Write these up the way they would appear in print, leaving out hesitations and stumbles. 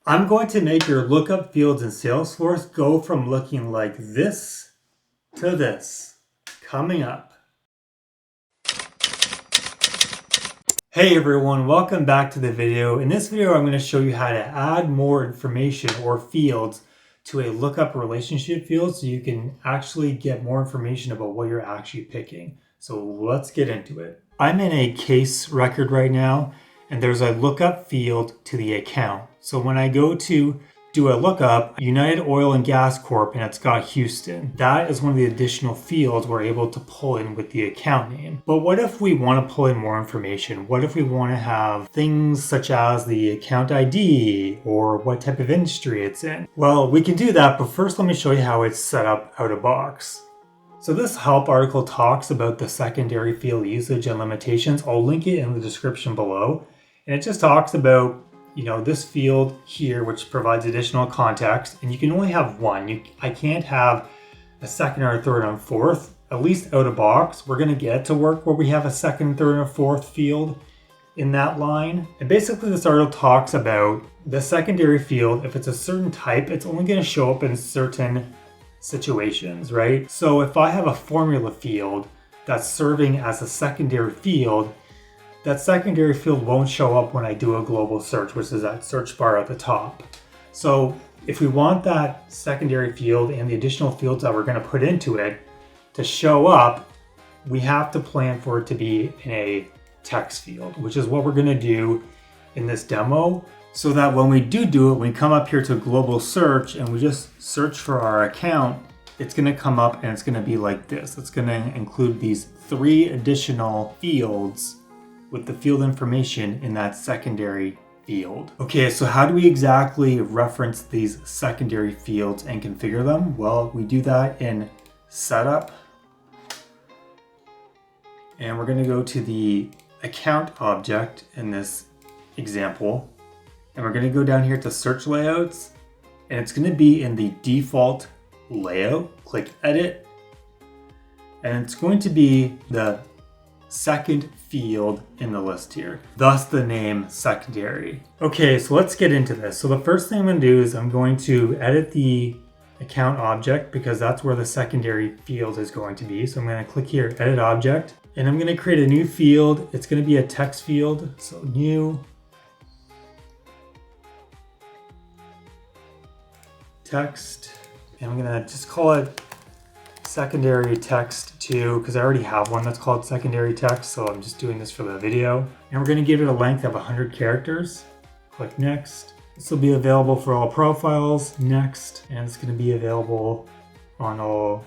I'm going to make your lookup fields in Salesforce go from looking like this to this. Coming up. Hey everyone, welcome back to the video. In this video, I'm going to show you how to add more information or fields to a lookup relationship field so you can actually get more information about what you're actually picking. So let's get into it. I'm in a case record right now, and there's a lookup field to the account. So when I go to do a lookup, United Oil and Gas Corp, and it's got Houston. That is one of the additional fields we're able to pull in with the account name. But what if we want to pull in more information? What if we want to have things such as the account ID or what type of industry it's in? Well, we can do that, but first let me show you how it's set up out of box. So this help article talks about the secondary field usage and limitations. I'll link it in the description below. And it just talks about this field here, which provides additional context, and you can only have one. I can't have a second or a third and a fourth, at least out of box. We're going to get to work where we have a second, third, and a fourth field in that line. And basically this article talks about the secondary field. If it's a certain type, it's only going to show up in certain situations, right? So if I have a formula field that's serving as a secondary field, that secondary field won't show up when I do a global search, which is that search bar at the top. So if we want that secondary field and the additional fields that we're going to put into it to show up, we have to plan for it to be in a text field, which is what we're going to do in this demo, so that when we do it, when we come up here to global search and we just search for our account, it's going to come up and it's going to be like this. It's going to include these 3 additional fields with the field information in that secondary field. Okay, so how do we exactly reference these secondary fields and configure them? Well, we do that in setup. And we're going to go to the account object in this example. And we're going to go down here to search layouts. And it's going to be in the default layout. Click edit. And it's going to be the second field in the list here, thus the name secondary. Okay, so let's get into this. So the first thing I'm going to do is I'm going to edit the account object because that's where the secondary field is going to be. So I'm going to click here, edit object, and I'm going to create a new field. It's going to be a text field. So new text, and I'm going to just call it secondary text 2 because I already have one that's called secondary text, so I'm just doing this for the video. And we're going to give it a length of 100 characters. Click next. This will be available for all profiles. Next. And it's going to be available on all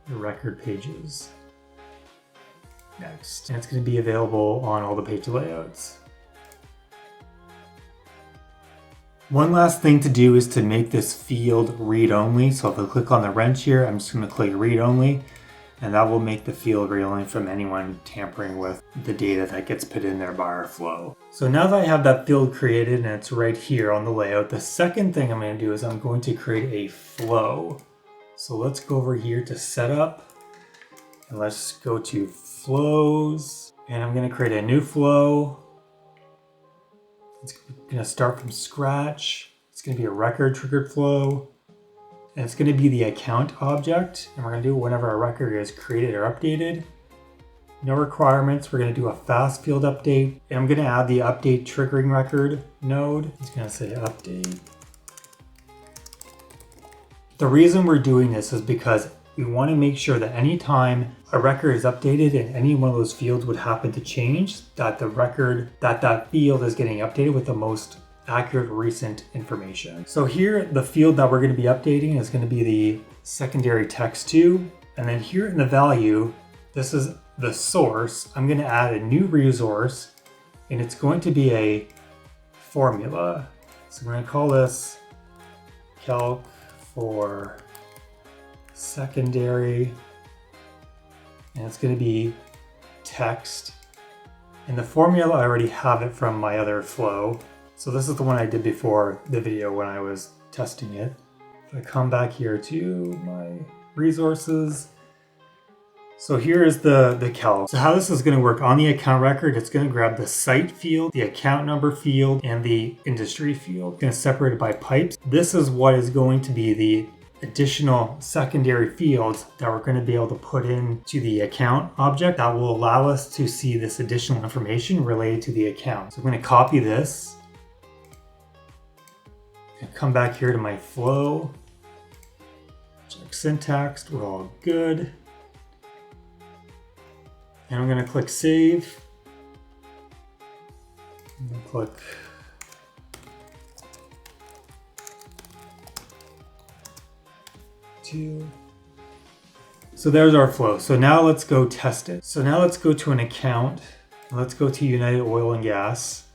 the record pages. Next. And it's going to be available on all the page layouts. One last thing to do is to make this field read-only. So if I click on the wrench here, I'm just going to click read-only, and that will make the field read-only from anyone tampering with the data that gets put in there by our flow. So now that I have that field created and it's right here on the layout, the second thing I'm going to do is I'm going to create a flow. So let's go over here to setup, and let's go to flows, and I'm going to create a new flow. It's going to start from scratch. It's going to be a record triggered flow. And it's going to be the account object. And we're going to do it whenever a record is created or updated. No requirements. We're going to do a fast field update. And I'm going to add the update triggering record node. It's going to say update. The reason we're doing this is because we want to make sure that anytime a record is updated and any one of those fields would happen to change, that the record, that field is getting updated with the most accurate recent information. So here, the field that we're going to be updating is going to be the secondary text 2. And then here in the value, this is the source. I'm going to add a new resource, and it's going to be a formula. So we're going to call this calc for secondary, and it's going to be text. And the formula, I already have it from my other flow. So this is the one I did before the video when I was testing it. If I come back here to my resources, So here is the calc. So how this is going to work on the account record, it's going to grab the site field, the account number field, and the industry field. It's going to separate it by pipes. This is what is going to be the additional secondary fields that we're going to be able to put into the account object that will allow us to see this additional information related to the account. So I'm going to copy this and come back here to my flow. Check syntax, we're all good. And I'm going to click save. I'm going to click two. So there's our flow. So now let's go test it. So now let's go to an account. Let's go to United Oil and Gas.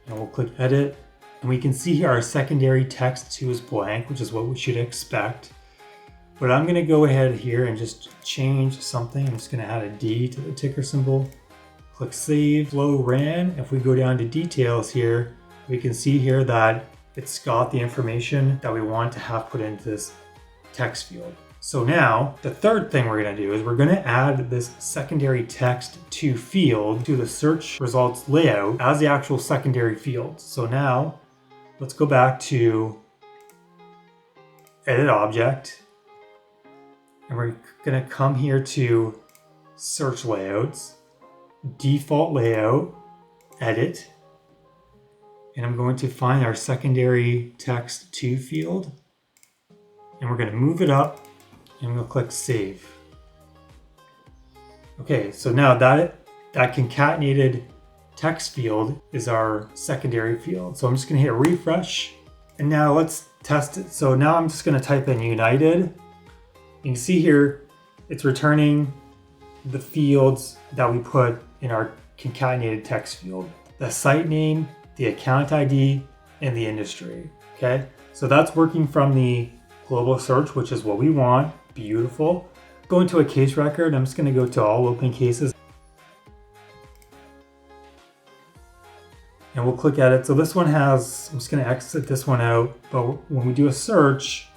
And we'll click edit. And we can see here our secondary text 2 is blank, which is what we should expect. But I'm going to go ahead here and just change something. I'm just going to add a D to the ticker symbol. Click save. Flow ran. If we go down to details here, we can see here that it's got the information that we want to have put into this text field. So now the third thing we're going to do is we're going to add this secondary text 2 field to the search results layout as the actual secondary field. So now let's go back to edit object. And we're going to come here to search layouts, default layout, edit. And I'm going to find our secondary text 2 field. And we're going to move it up and we'll click save. Okay, so now that concatenated text field is our secondary field. So I'm just going to hit refresh. And now let's test it. So now I'm just going to type in United. You can see here, it's returning the fields that we put in our concatenated text field. The site name, the account ID, and the industry, okay? So that's working from the global search, which is what we want. Beautiful. Go into a case record. I'm just gonna go to all open cases. And we'll click at it. So this one has, I'm just gonna exit this one out, but when we do a search,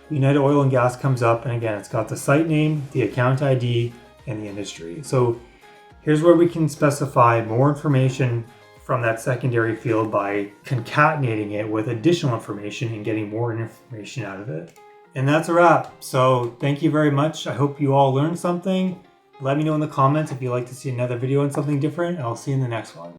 United Oil and Gas comes up, and again, it's got the site name, the account ID, and the industry. So here's where we can specify more information from that secondary field by concatenating it with additional information and getting more information out of it. And that's a wrap. So thank you very much. I hope you all learned something. Let me know in the comments if you'd like to see another video on something different, and I'll see you in the next one.